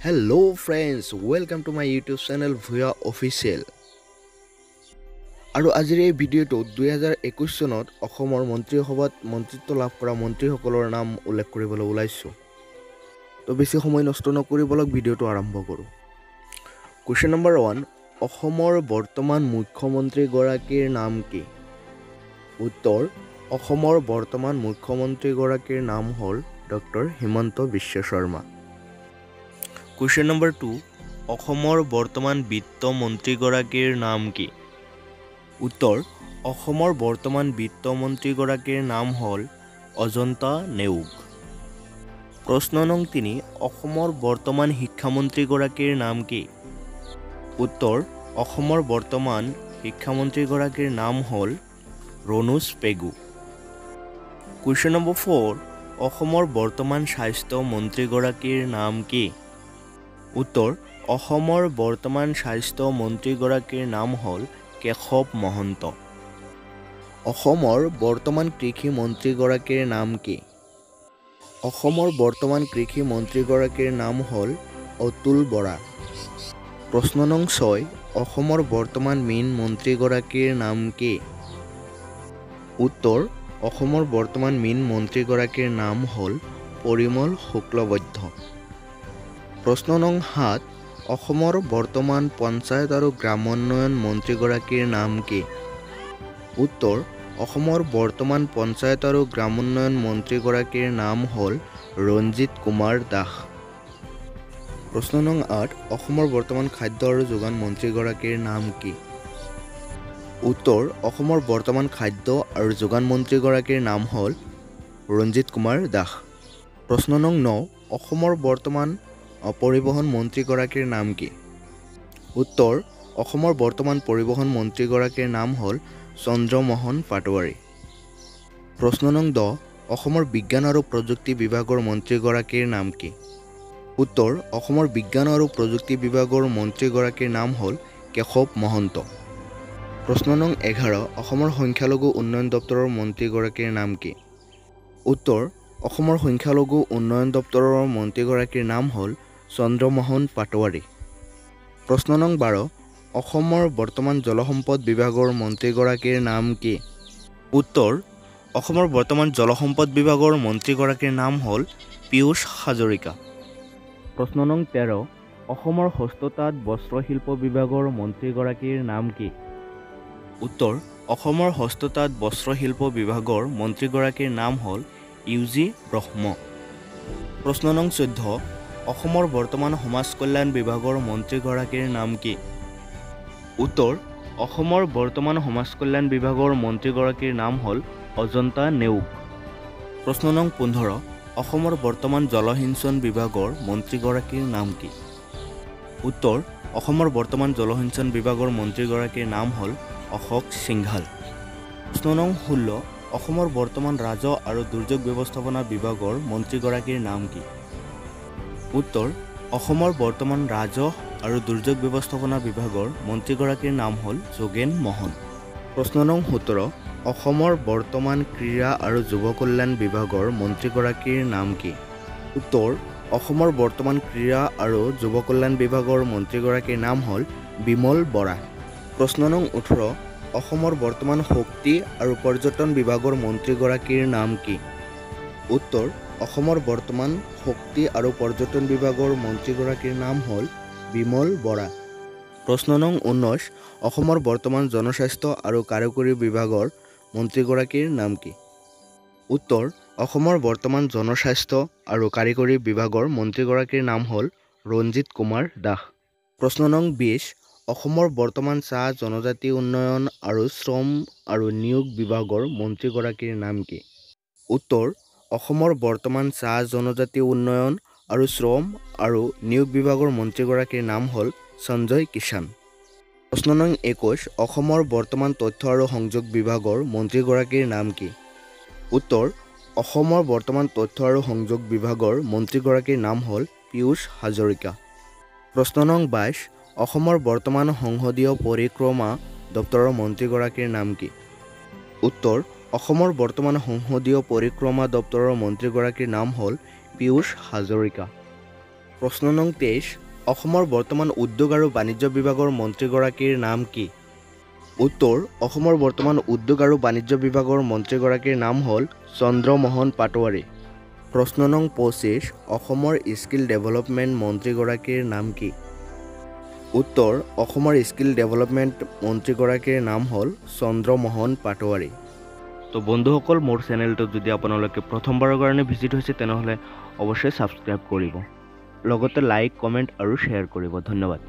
Hello friends, welcome to my YouTube channel Bhuyan Official. আৰু আজিৰ এই ভিডিঅ'টো 2021 চনত অসমৰ মন্ত্ৰীসভাত মন্ত্ৰিত্ব লাভ কৰা মন্ত্ৰীসকলৰ নাম উল্লেখ কৰিবলৈ ওলাইছো। তো বেছি সময় নষ্ট নকৰি বলক ভিডিঅ'টো আৰম্ভ কৰোঁ। কোৱেশ্চন নম্বৰ 1, অসমৰ বৰ্তমান মুখ্যমন্ত্ৰী গৰাকীৰ নাম কি? উত্তৰ, অসমৰ বৰ্তমান মুখ্যমন্ত্ৰী গৰাকীৰ নাম হ'ল doctor Himanta Biswa Sarma. Question number 2, অসমৰ বৰ্তমান বিত্ত মন্ত্ৰী গৰাকীৰ নাম কি? উত্তৰ, অসমৰ বৰ্তমান বিত্ত মন্ত্ৰী গৰাকীৰ নাম হ'ল অজন্তা নেওগ। প্ৰশ্ন নং 3, অসমৰ বৰ্তমান শিক্ষামন্ত্ৰী গৰাকীৰ নাম কি? উত্তৰ, অসমৰ বৰ্তমান শিক্ষামন্ত্ৰী গৰাকীৰ নাম হ'ল ৰণোজ পেগু। কুৱেশ্যন নম্বৰ 4, অসমৰ বৰ্তমান স্বাস্থ্য মন্ত্ৰী গৰাকীৰ নাম কি? উত্তৰ, অসমৰ বৰ্তমান স্বাস্থ্য মন্ত্ৰী গৰাকীৰ নাম হ'ল কেশৱ মহন্ত। অসমৰ বৰ্তমান কৃষি মন্ত্ৰী গৰাকীৰ নাম কি? অসমৰ বৰ্তমান কৃষি মন্ত্ৰী গৰাকীৰ নাম হ'ল অতুল বৰা। প্ৰশ্ন নং 6, অসমৰ বৰ্তমান মীন মন্ত্ৰী গৰাকীৰ নাম কি? উত্তৰ, অসমৰ বৰ্তমান মীন মন্ত্ৰী গৰাকীৰ নাম হ'ল পৰিমল শুক্লবৈদ্য। প্ৰশ্ন নং 7, অসমৰ বৰ্তমান পঞ্চায়ত আৰু গ্ৰামোন্নয়ন মন্ত্ৰী গৰাকীৰ নাম কি? উত্তৰ, অসমৰ বৰ্তমান পঞ্চায়ত আৰু গ্ৰামোন্নয়ন মন্ত্ৰী গৰাকীৰ নাম হ'ল ৰঞ্জিত কুমাৰ দাস। প্ৰশ্ন নং 8, অসমৰ বৰ্তমান খাদ্য আৰু যোগান মন্ত্ৰী গৰাকীৰ নাম কি? উত্তৰ, অসমৰ বৰ্তমান খাদ্য আৰু যোগান মন্ত্ৰী গৰাকীৰ নাম হ'ল ৰঞ্জিত কুমাৰ দাস। প্ৰশ্ন নং 9, অসমৰ বৰ্তমান পৰিবহণ মন্ত্ৰী গৰাকীৰ নাম কি? উত্তৰ, অসমৰ বৰ্তমান পৰিবহণ মন্ত্ৰী গৰাকীৰ নাম হ'ল চন্দ্ৰমোহন পাটোৱাৰী। প্ৰশ্ন নং 10, অসমৰ বিজ্ঞান আৰু প্ৰযুক্তি বিভাগৰ মন্ত্ৰী গৰাকীৰ নাম কি? উত্তৰ, অসমৰ বিজ্ঞান আৰু প্ৰযুক্তি বিভাগৰ মন্ত্ৰী গৰাকীৰ নাম হ'ল কেশৱ মহন্ত। প্ৰশ্ন নং 11, অসমৰ সংখ্যালঘু উন্নয়ন দপ্তৰৰ মন্ত্ৰী গৰাকীৰ নাম কি? উত্তৰ, অসমৰ সংখ্যালঘু উন্নয়ন দপ্তৰৰ মন্ত্ৰী গৰাকীৰ নাম হ'ল চন্দ্ৰমোহন পাটোৱাৰী। প্ৰশ্ন নং 12, অসমৰ বৰ্তমান জলসম্পদ বিভাগৰ মন্ত্ৰী গৰাকীৰ নাম কি? উত্তৰ, অসমৰ বৰ্তমান জলসম্পদ বিভাগৰ মন্ত্ৰী গৰাকীৰ নাম হ'ল পীয়ুষ হাজৰিকা। প্ৰশ্ন নং 13, অসমৰ হস্ততাঁত বস্ত্ৰশিল্প বিভাগৰ মন্ত্ৰী গৰাকীৰ নাম কি? উত্তৰ, অসমৰ হস্ততাঁত বস্ত্ৰশিল্প বিভাগৰ মন্ত্ৰী গৰাকীৰ নাম হ'ল ইউজি ব্ৰহ্ম। প্ৰশ্ন নং 14, অসমৰ বৰ্তমান সমাজ কল্যাণ বিভাগৰ মন্ত্ৰী গৰাকীৰ নাম কি? উত্তৰ, অসমৰ বৰ্তমান সমাজ কল্যাণ বিভাগৰ মন্ত্ৰী গৰাকীৰ নাম হ'ল অজন্তা নেওগ। প্ৰশ্ন নং 15, অসমৰ বৰ্তমান জলসিঞ্চন বিভাগৰ মন্ত্ৰী গৰাকীৰ নাম কি? উত্তৰ, অসমৰ বৰ্তমান জলসিঞ্চন বিভাগৰ মন্ত্ৰী গৰাকীৰ নাম হ'ল অশোক সিংঘাল। প্ৰশ্ন নং 16, অসমৰ বৰ্তমান ৰাজহ আৰু দুৰ্যোগ ব্যৱস্থাপনা বিভাগৰ মন্ত্ৰী গৰাকীৰ নাম কি? উত্তৰ, অসমৰ বৰ্তমান ৰাজহ আৰু দুৰ্যোগ ব্যৱস্থাপনা বিভাগৰ মন্ত্ৰী গৰাকীৰ নাম হ'ল যোগেন মহন। প্ৰশ্ন নং 17, অসমৰ বৰ্তমান ক্ৰীড়া আৰু যুৱ কল্যাণ বিভাগৰ মন্ত্ৰী গৰাকীৰ নাম কি? উত্তৰ, অসমৰ বৰ্তমান ক্ৰীড়া আৰু যুৱ কল্যাণ বিভাগৰ মন্ত্ৰী গৰাকীৰ নাম হ'ল বিমল বৰা। প্ৰশ্ন নং 18, অসমৰ বৰ্তমান শক্তি আৰু পৰ্যটন বিভাগৰ মন্ত্ৰী গৰাকীৰ নাম কি? উত্তৰ, অসমৰ বৰ্তমান শক্তি আৰু পৰ্যটন বিভাগৰ মন্ত্ৰী গৰাকীৰ নাম হ'ল বিমল বৰা। প্ৰশ্ন নং 19, অসমৰ বৰ্তমান জনস্বাস্থ্য আৰু কাৰিকৰী বিভাগৰ মন্ত্ৰী গৰাকীৰ নাম কি? উত্তৰ, অসমৰ বৰ্তমান জনস্বাস্থ্য আৰু কাৰিকৰী বিভাগৰ মন্ত্ৰী গৰাকীৰ নাম হ'ল ৰঞ্জিত কুমাৰ দাস। প্ৰশ্ন নং 20, অসমৰ বৰ্তমান চাহ জনজাতি উন্নয়ন আৰু শ্ৰম আৰু নিয়োগ বিভাগৰ মন্ত্ৰী গৰাকীৰ নাম কি? উত্তৰ, অসমৰ বৰ্তমান চাহ জনজাতি উন্নয়ন আৰু শ্ৰম আৰু নিয়োগ বিভাগৰ মন্ত্ৰী গৰাকীৰ নাম হ'ল সঞ্জয় কিষাণ। প্ৰশ্ন নং 21, অসমৰ বৰ্তমান তথ্য আৰু সংযোগ বিভাগৰ মন্ত্ৰী গৰাকীৰ নাম কি? উত্তৰ, অসমৰ বৰ্তমান তথ্য আৰু সংযোগ বিভাগৰ মন্ত্ৰী গৰাকীৰ নাম হ'ল পীয়ুষ হাজৰিকা। প্ৰশ্ন নং 22, অসমৰ বৰ্তমান সংসদীয় পৰিক্ৰমা দপ্তৰৰ মন্ত্ৰী গৰাকীৰ নাম কি? উত্তৰ, অসমৰ বৰ্তমান সংসদীয় পৰিক্ৰমা দপ্তৰৰ মন্ত্ৰী গৰাকীৰ নাম হ'ল পীয়ুষ হাজৰিকা। প্ৰশ্ন নং 23 অসমৰ বৰ্তমান উদ্যোগ আৰু বাণিজ্য বিভাগৰ মন্ত্ৰীগৰাকীৰ নাম কি উত্তৰ অসমৰ বৰ্তমান উদ্যোগ আৰু বাণিজ্য বিভাগৰ মন্ত্ৰীগৰাকীৰ নাম হ'ল চন্দ্ৰমোহন পাটোৱাৰী প্ৰশ্ন নং 25 অসমৰ স্কিল ডেভেলপমেণ্ট মন্ত্ৰীগৰাকীৰ নাম কি উত্তৰ অসমৰ স্কিল ডেভেলপমেণ্ট মন্ত্ৰীগৰাকীৰ নাম হ'ল চন্দ্ৰমোহন পাটোৱাৰী তো বন্ধুসকল মোৰ চেনেলটো যদি আপোনালোকে প্ৰথমবাৰৰ কাৰণে ভিজিট হৈছে তেনেহ'লে অৱশ্যই ছাবস্ক্ৰাইব কৰিব লগতে লাইক কমেণ্ট আৰু শ্বেয়াৰ কৰিব ধন্যবাদ